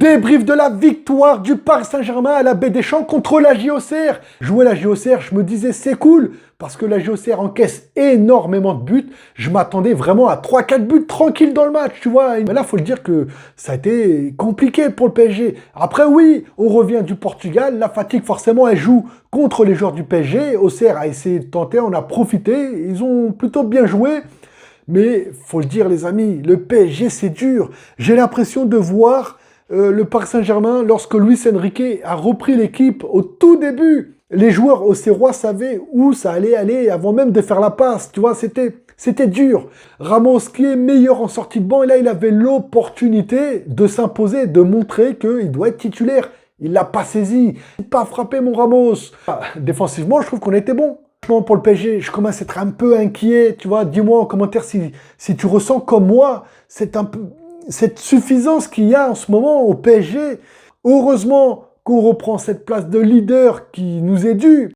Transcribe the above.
Débrief de la victoire du Paris Saint-Germain à la Baie des Champs contre la JOCR. Jouer la JOCR, je me disais c'est cool parce que la JOCR encaisse énormément de buts. Je m'attendais vraiment à 3-4 buts tranquilles dans le match, tu vois. Mais là, il faut le dire que ça a été compliqué pour le PSG. Après, oui, on revient du Portugal. La fatigue, forcément, elle joue contre les joueurs du PSG. Auxerre a essayé de tenter, on a profité. Ils ont plutôt bien joué. Mais faut le dire, les amis, le PSG, c'est dur. J'ai l'impression de voir le Paris Saint-Germain lorsque Luis Enrique a repris l'équipe au tout début. Les joueurs auxerrois savaient où ça allait aller avant même de faire la passe. Tu vois, c'était dur. Ramos, qui est meilleur en sortie de banc, et là, il avait l'opportunité de s'imposer, de montrer qu'il doit être titulaire. Il l'a pas saisi. Il n'a pas frappé, mon Ramos. Défensivement, je trouve qu'on était bon. Pour le PSG, je commence à être un peu inquiet, tu vois. Dis-moi en commentaire si tu ressens comme moi cette suffisance qu'il y a en ce moment au PSG. Heureusement qu'on reprend cette place de leader qui nous est due.